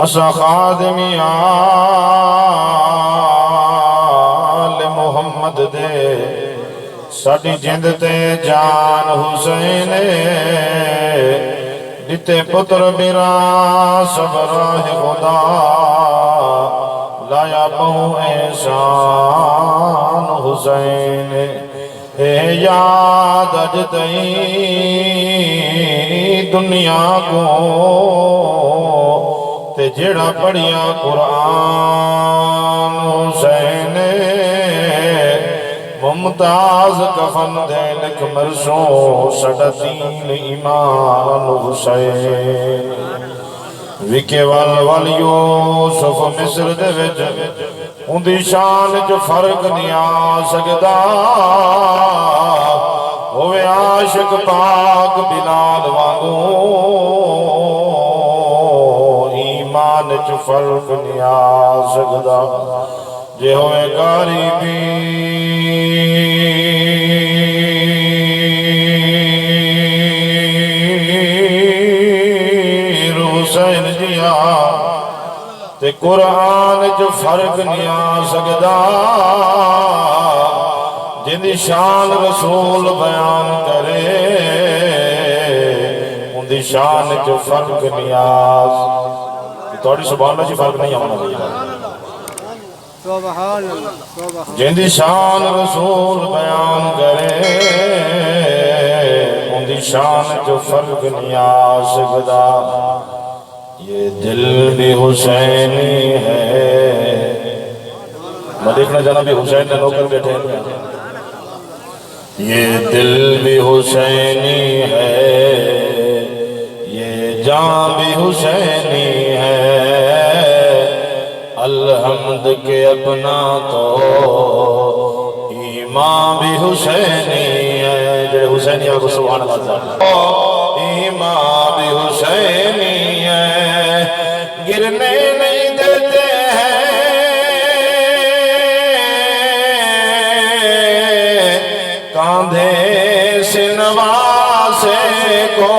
اسا خادمی آل محمد دے ساڑی جند تے جان حسین دیتے پتر بیرا صبر خدا لایا بہو احسان حسین اے یاد اجتئی دنیا کو تے جڑا پڑھیا قرآن حسین ممتاز کفن دے لکھ مرشوں سڑا دین ایمان حسین وکے وال یوسف مصر دے وچ ان دی شان جو فرق نہیں آ سکدا ہوئے عاشق پاک بلال وانگو ایمان جو فرق نہیں آ سکدا جے ہوئے غریبی حسین جیا تے قرآن جو فرق نہیں آ سکدا جن دی شان رسول بیان کرے ان دی شان جو فرق نہیں آ توڑی سبحان اللہ جی فرق نہیں آنا جن دی شان رسول بیان کرے ان دی شان جو فرق نہیں آ سکدا یہ دل بھی حسینی ہے میں دیکھنا جانا بھی حسین نے نوکر بیٹھے یہ دل بھی حسینی ہے یہ جان بھی حسینی ہے الحمد کے اپنا تو ایمان بھی حسینی ہے جو حسینی ہے کو سبحان اللہ ایمان بھی حسینی ہے گرنے نہیں دیتے ہیں کاندھے سے نواسے کو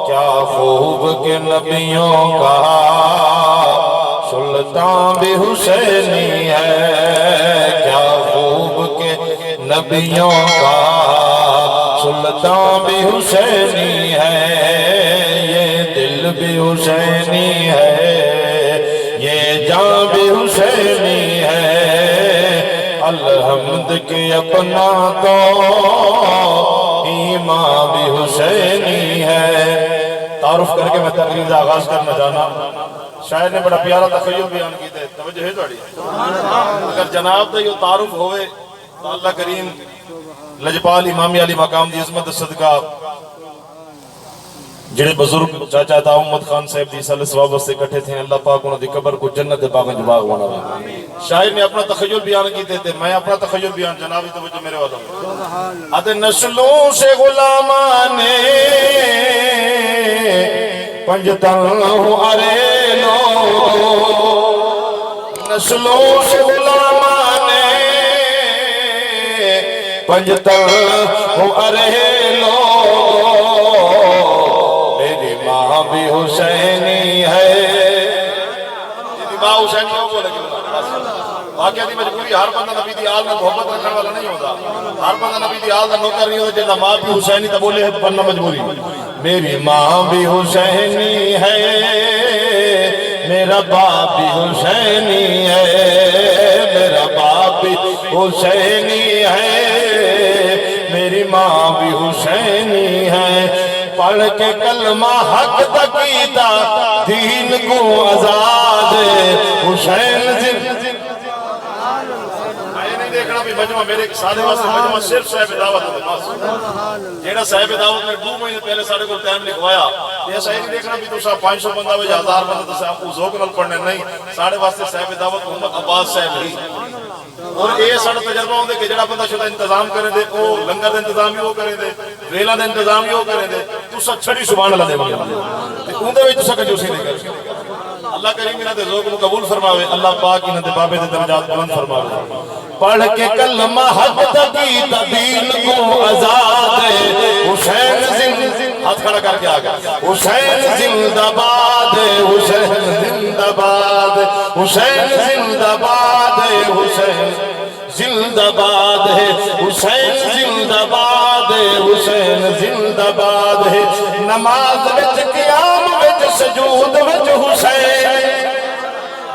کیا خوب کے نبیوں کا سلطان بھی حسینی ہے کیا خوب کے نبیوں کا سلطان بھی حسینی ہے یہ دل بھی حسینی ہے یہ جان بھی حسینی ہے الحمد کے اپنا تو ایمان بھی حسینی ہے تعارف کر کے میں تقریر کا آغاز کرنا چاہنا شاعر نے بڑا پیارا تخیل بیان کی تھے توجہ ہے توڑی اگر جناب دا یہ تعارف ہوئے تو اللہ کریم لجپال امامی علی مقام دی عظمت صدقہ جڑے بزرگ چاچا تا امت خان صاحب دی صلی اللہ سے کٹھے تھے اللہ پاک انہوں دی قبر کو جنت باغ جباغ بنا شاعر نے اپنا تخیل بیان کیتے تھے میں اپنا تخیل بیان جنابی توجہ میرے والوں ادھے نسلوں سے غلامان پنجتن اریلو نسلوں سے غلامان پنجتن اریلو میری ماں بھی حسینی ہے میری ماں حسینی ہو بولے واقعہ دی مجبوری ہر بندہ نبی دی آل میں محبت رکھنے والا نہیں ہوتا ہر بندہ نبی دی آل میں نوکر نہیں ہوتا جنہ ماں بھی حسینی تا بولے ہے بننا مجبوری میری ماں بھی حسینی ہے میرا باپ بھی حسینی ہے میرا باپ بھی حسینی ہے میری ماں بھی حسینی ہے پڑھ کے کلمہ حق تکیتا دین کو آزاد حسین زندہ دیکھنا بھی مجمع میرے سارے واسطے مجمع صرف صاحب دعوت ہے جیڑا صاحب دعوت نے 2 مہینے پہلے سارے کو ٹائم لکھوایا یہ صحیح نہیں دیکھنا بھی تو 500 بندہ وجہ 1000 بندہ تو صاحب کو ذوق نال پڑھنے نہیں سارے واسطے صاحب دعوت محمد عباس صاحب ہی اور یہ سارا تجربہ ہوندے کہ جڑا بندہ شدہ انتظام کرے دے وہ لنگر دے انتظام ہی وہ کرے دے ریلا دے انتظام ہی وہ کرے دے تو سا چھڑی سبحان اللہ دے بندے اندے وچ سکا جو سی نہیں کر اللہ کریم انہاں دے ذوق کو قبول فرماوے اللہ پاک انہاں دے بابے دے درجات بلند فرماوے پڑھ کے کلمہ حق تقی دین کو آزاد حسین زندہ ہاتھ کھڑا کر کے آ گیا حسین زندہ باد حسین زندہ باد حسین زندہ باد حسین زندہ باد ہے حسین زندہ باد حسین زندہ باد ہے نماز وچ قیام وچ سجود وچ حسین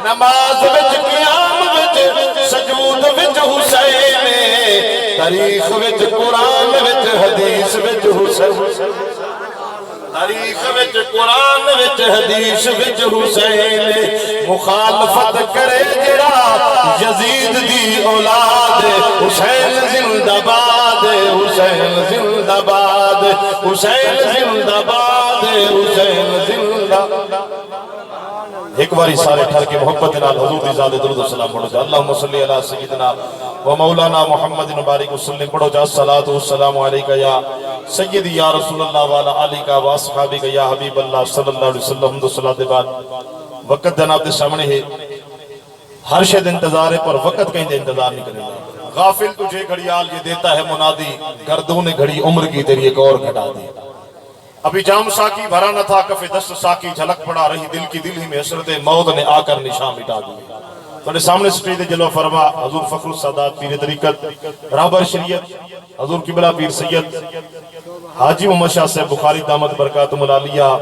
نماز وچ قیام وچ سجود وچ حسین تاریخ وچ قرآن وچ حدیث وچ حسین تاریخ وچ قرآن وچ حدیث وچ حسین مخالفت کرے جڑا یزید دی اولاد حسین زندہ باد حسین زندہ باد حسین زندہ باد حسین زندہ ایک باری سارے ٹھر کے محبت نال حضور دی ذات درود و سلام پڑھو جا اللہم صلی علی سیدنا و مولانا محمد مبارک وسلم پڑھو جا الصلاۃ والسلام علیکہ یا سیدی یا رسول اللہ وعلی آلہ و اصحابہ یا حبیب اللہ صلی اللہ علیہ وسلم دو صلاۃ بعد وقت جناب دے سامنے ہے ہر شد انتظار ہے پر وقت کہیں دے انتظار نہیں کرے گا غافل تجھے گھڑیال یہ دیتا ہے منادی گردوں نے گھڑی عمر کی تیری ایک اور گھٹا دی ابھی جام ساکی بھرا نہ تھا کف دست ساکی جھلک پڑا رہی دل کی دل ہی میں حسرت موت نے آ کر نشان مٹا دی تھوڑے سامنے سٹیج جلوہ فرما حضور فخر السادات پیر طریقت رہبر شریعت حضور قبلہ پیر سید حاجی محمد شاہ صاحب بخاری دامت برکاتم العالیہ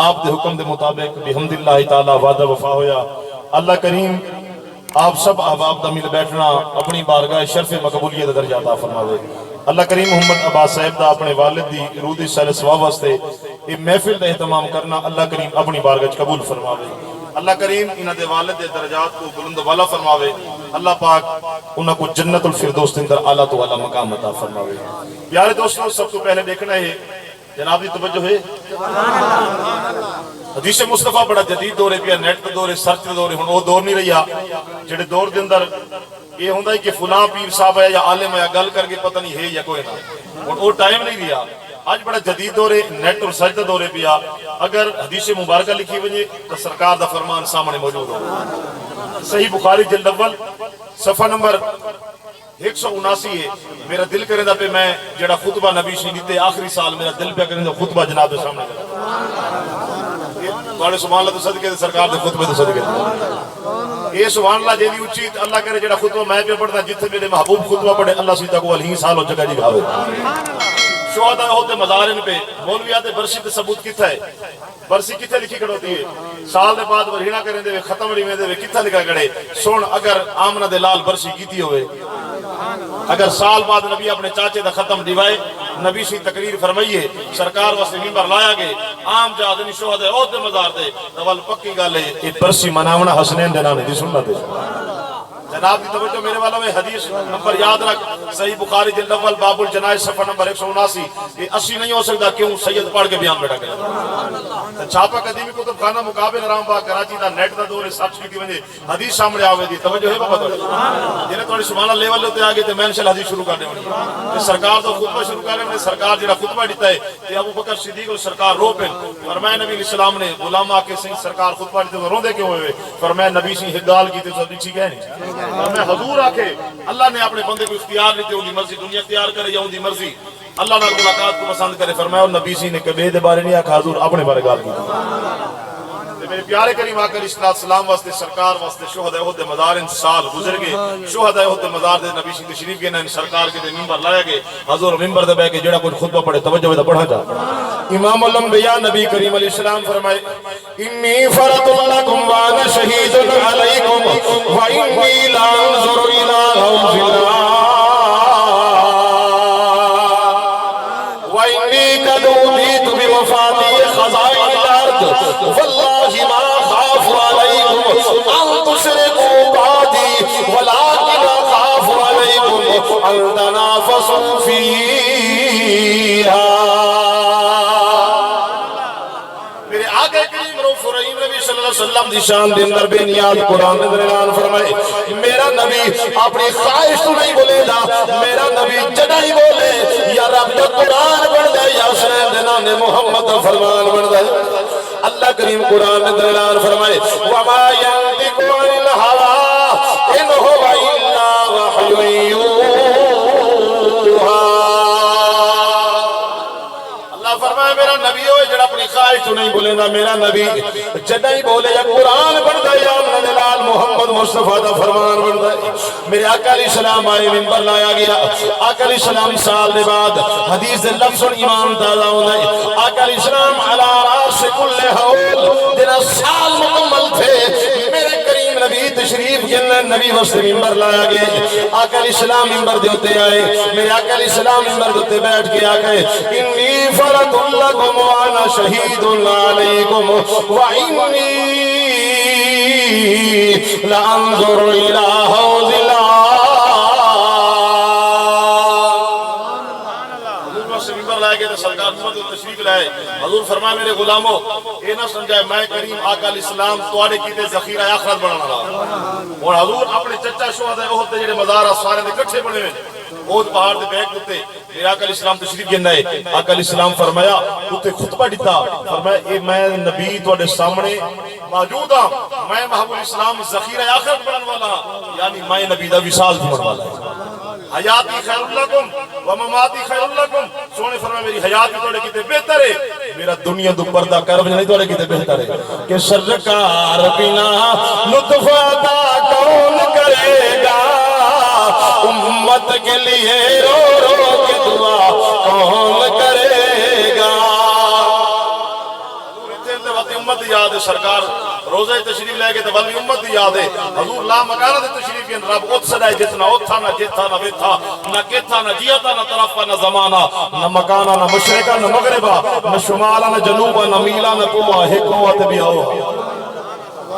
آپ دے حکم دے مطابق بحمداللہ تعالی وعدہ وفا ہویا اللہ کریم آپ سب احباب دا مل بیٹھنا اپنی بارگاہ شرف مقبولیت درجہ عطا فرماوے اللہ کریم محمد عباس صاحب دا اپنے والد دی روح دی سال ثواب واسطے یہ محفل دا اہتمام کرنا اللہ کریم اپنی بارگاہ قبول فرماوے اللہ کریم انہاں دے والد دے درجات کو بلند والا فرماوے اللہ پاک انہاں کو جنت الفردوس دے اندر اعلیٰ تو اعلیٰ مقام عطا فرماوے پیارے دوستوں سب تو پہلے دیکھنا ہے جناب دی توجہ ہے حدیث مصطفیٰ بڑا جدید دور ہے پیا نیٹ دور ہے سرچ دور ہے وہ دور نہیں رہیا جڑے دور دے اندر یہ ہوندہ ہے کہ فلاں پیر صاحب ہے یا عالم ہے یا گل کر کے پتہ نہیں ہے یا کوئی نہ وہ ٹائم نہیں رہا آج بڑا جدید دور ہے نیٹ اور سرچ دور ہے پیا اگر حدیث مبارکہ لکھی وجے تو سرکار دا فرمان سامنے موجود ہو صحیح بخاری جلد اول صفحہ نمبر 179 ہے میرا دل کرے دا پہ میں جڑا خطبہ نبی شہید دیتے آخری سال میرا دل پہ کرے دا خطبہ جناب دے سامنے بڑے سبحان اللہ تو صدقے دے سرکار دے خطبے دے صدقے دے یہ سبحان اللہ جیدی اچھیت اللہ کرے جڑا خطبہ میں پہ پڑھتا جتنے میرے محبوب خطبہ پڑھے اللہ سیدہ کو الہی سال ہو جگہ جی گھاوے شہدہ ہوتے مزارن پہ مولویات برسی تے ثبوت کتھا ہے برسی کتھے لکھی کڑوتی ہے سال دے بعد ورہینا کریں دے ختم رہی میں دے کتھا لکھا کڑے سن اگر آمنہ دے لال برسی کیتی ہوئے اگر سال بعد نبی اپنے چاچے دا ختم دیوائے نبی سی تقریر فرمائیے سرکار واسطے منبر لایا گئے عام جادنی شہدہ ہوتے مزار دے نوال پکی گالے یہ برسی مناونا حسنین دینا دی سننا دے جناب دی توجہ میرے والا میں حدیث نمبر یاد رکھ صحیح بخاری جلد اول باب الجنائز صفحہ نمبر 179 یہ 80 نہیں ہو سکتا کیوں سید پڑھ کے بیان بیٹھا گیا چھاپا قدیمی کتب خانہ مقابل رام باغ کراچی دا نیٹ دا دور سرچ کی وجہ حدیث سامنے آوے دی توجہ ہے بابا جنہیں تھوڑی سبحان اللہ لیول ہوتے آگے تے میں انشاءاللہ حدیث شروع کرنے والی سرکار دا خطبہ شروع کرنے والی سرکار جڑا خطبہ دیتا ہے کہ ابو بکر صدیق اور سرکار رو پہ فرمائے نبی علیہ السلام نے غلام آ کے سنگ سرکار خطبہ دیتے تو روندے کیوں ہوئے فرمائے نبی سی ہدال کی تے سب نیچی گئے نہیں میں حضور آکے اللہ نے اپنے بندے کو اختیار نہیں تے ان دی مرضی دنیا اختیار کرے یا ان دی مرضی اللہ نے ملاقات کو پسند کرے فرمایا اور نبی سی نے کبھی دے بارے نہیں آکھا حضور اپنے بارے گال کی میرے پیارے کریم آقا علیہ السلام واسطے سرکار واسطے شہدہ احد مزار ان سال گزر گئے شہدہ احد مزار دے نبی سی شریف کے ان سرکار کے دے منبر لائے گئے حضور منبر دے بیٹھ کے جڑا کچھ خطبہ پڑھے توجہ دے پڑھا جا امام الانبیاء نبی کریم علیہ السلام فرمائے انی فرط لکم وانا شہید علیکم وانی لا انظر الہم فی وانی قد اوذیت بوفاتی خزائن الارض واللہ ما خاف علیکم ان تشرکوا بعدی ولکن خاف علیکم ان تنافسوا فیہا میرے آقا کریم رؤوف الرحیم نبی صلی اللہ علیہ وسلم دی شان دے اندر بے نیاز قرآن دے اعلان فرمائے میرا نبی اپنی خواہش تو نہیں بولے دا میرا نبی جڑا ہی بولے یا رب دا قرآن بن دے یا حسین دے نام محمد دا فرمان بن دے اللہ کریم قرآن دے اعلان فرمائے وما ينطق عن الهوى ان هو الا وحی یوحی اللہ فرمائے تو نہیں بولے گا میرا نبی جدائی بولے یا قرآن بڑھتا ہے یا نلال محمد مصطفیٰ دا فرمان بڑھتا ہے. میرے آقا علیہ السلام آئے منبر لایا گیا. آقا علیہ السلام سال دے بعد حدیث دے لفظ اور ایمان تازہ ہونا ہے. آقا علیہ السلام علی راس کل حول جنا سال مکمل تھے میرے کریم نبی تشریف کے نبی وسط منبر لایا گیا. آقا علیہ السلام منبر دے ہوتے آئے. میرے آقا علیہ السلام منبر دے ہوتے بیٹھ کے آگئے انی فرد لکم وانا شہید علیکم وانی لانظر الى حوض سرکار تشریف لائے. حضور فرمائے میرے غلاموں اے نہ سمجھائے میں کریم آقا علیہ السلام توڑے کیتے ذخیرہ آخرت بڑھانا رہا. اور حضور اپنے چچا شہداء احد دے جڑے مزار سارے دے کٹھے بنے ہوئے احد پہاڑ دے بیک تے میرے آقا علیہ السلام تشریف گن آئے. آقا علیہ السلام فرمایا تے خطبہ دیتا فرمایا اے میں نبی توڑے سامنے موجود ہاں میں محبوب اسلام ذخیرہ آخرت بڑھانے والا یعنی میں نبی دا وصال تھوڑ والا ہے. حیاتی خیر لکم ومماتی خیر لکم. سونے فرمایا میری حیات بھی توڑے کیتے بہتر ہے میرا دنیا دو پردہ کرب نہیں توڑے کیتے بہتر ہے کہ سرکار بنا لطف عطا کون کرے گا امت کے لیے رو رو کے دعا کون کرے گا. امت یاد ہے سرکار روزہ تشریف لے کے تو ولی امت یاد ہے. حضور لا مکانہ دے تشریف گئن رب ات سدائے جتنا اتھا نہ جتھا نہ ویتھا نہ کتھا نہ جیتا نہ طرفہ نہ زمانہ نہ مکانہ نہ مشرقہ نہ مغربہ نہ شمالہ نہ جنوبہ نہ میلہ نہ قوہ حکوت بھی ہو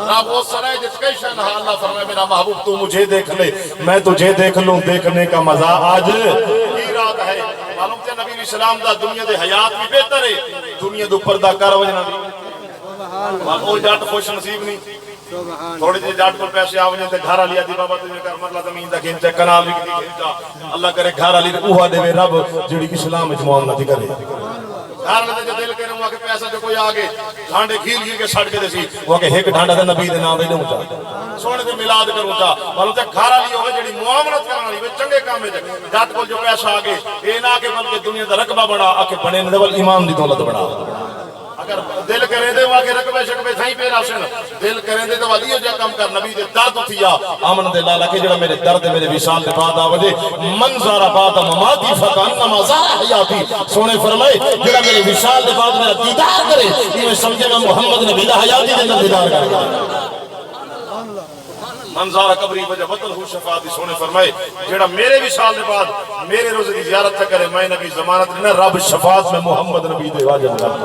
رب ات سدائے جت کئی شاہ نہ اللہ فرمائے میرا محبوب تو مجھے دیکھ لے میں تجھے دیکھ لوں دیکھنے کا مزہ آج کی رات ہے. معلوم تے نبی علیہ السلام دا دنیا دے حیات بھی بہتر ہے دنیا دے پردہ کر وجنا بھی وہ جاٹ خوش نصیب نہیں تھوڑی جی جاٹ پر پیسے آوجے تے گھارا لیا دی بابا تجھے کر مرلا زمین دا کھینچے کنال بھی کتی کھینچا اللہ کرے گھارا لی اوہا دے وے رب جڑی اسلام اچ معاملہ دی کرے. گھارا لے جو دل کرے ہوا کہ پیسہ جو کوئی آگے ڈھانڈے کھیل کھیل کے سڑ کے دے سی وہ کہ ایک ڈھانڈا دے نبی دے نام دے دوں چاہ سونے دے ملاد کروں چاہ معلوم تے گھارا لی ہوئے جڑی معاملت کرنا لی چنگے کام میں جاٹ کو جو پیسہ آگے اے نہ کہ بلکہ دنیا دا رقبہ بڑا آکے بڑے ندول ایمان دی دولت بڑا. اگر دل کریں دے واقع رقبے شکبے تھائیں پہ راشن دل کریں دے تو والیو جا کم کر نبی دے درد تھیا آمن دے لالا کہ جڑا میرے درد میرے وصال دے بعد آوجے منظر بعد مماتی فکان نمازار حیاتی. سونے فرمائے جڑا میرے وصال دے بعد میرا دیدار کرے یہ میں سمجھے گا محمد نبی دا حیاتی دے اندر دیدار کرے گا. منظار قبری وجہ وطن ہو شفاعتی. سونے فرمائے جڑا میرے وصال دے بعد میرے روزے دی زیارت کرے میں نبی ضمانت نہ رب شفاعت میں محمد نبی دے واجب کرے.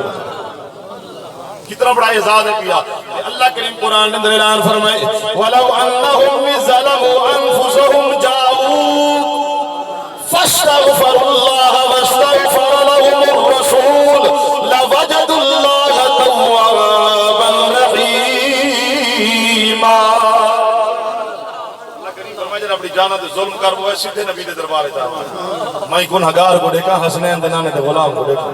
کتنا بڑا اعزاز ہے کیا اللہ کریم قرآن نے اندر اعلان فرمائے وَلَوْ أَنَّهُمْ ظَلَمُوا أَنفُسَهُمْ جَاءُوكَ فَاسْتَغْفَرُوا اللَّهَ وَاسْتَغْفَرَ لَهُمُ الرَّسُولُ لَوَجَدُوا اللَّهَ تَوَّابًا رَحِيمًا. اللہ کریم فرمائے جب اپنی جانہ دے ظلم کر وہ سیدھے نبی دے دربارے جا میں گنہگار کو دیکھا حسنین دے نانے دے غلام کو دیکھا.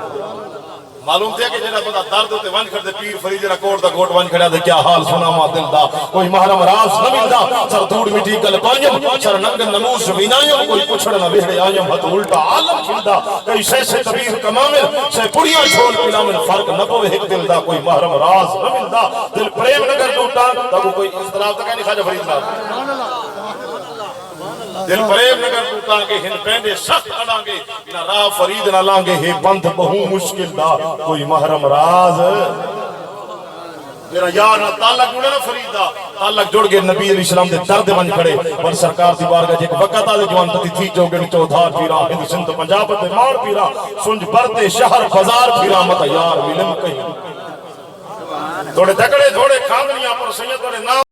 معلوم تھے کہ جنہاں بندہ درد ہوتے ون کھڑ دے پیر فرید جنہاں کوٹ دا کوٹ ون کھڑا دے کیا حال سنا ما دل دا کوئی محرم راز نہ ملدا سر دھوڑ مٹی گل پائیم سر ننگ نموس زمینائیم کوئی پچھڑ نہ وہڑے آئیم ہت الٹا عالم کھلدا کئی سے کبیر کمامل سے پڑیاں چھوڑ پلامل فرق نہ پوے ایک دل دا کوئی محرم راز نہ ملدا دل پریم نگر ٹوٹا تب کوئی اختلاف تک نہیں خواجہ فرید صاحب دل پریب نگر ٹوٹا گے ہن پہنڈے سخت اڑانگے نہ راہ فرید نہ لانگے ہے بند بہو مشکل دا کوئی محرم راز میرا یار نہ تعلق جڑے نہ فرید دا تعلق جڑ گئے نبی علیہ السلام دے درد بن کھڑے پر سرکار دی بارگاہ ایک وقت آدھے جوان تتی تھی چوگن چودھار پیرا ہند سندھ پنجاب تے مار پیرا سنج برتے شہر بازار پیرا مت یار ملن کہیں تھوڑے تکڑے تھوڑے کھانگنیاں پر سید تھوڑے نام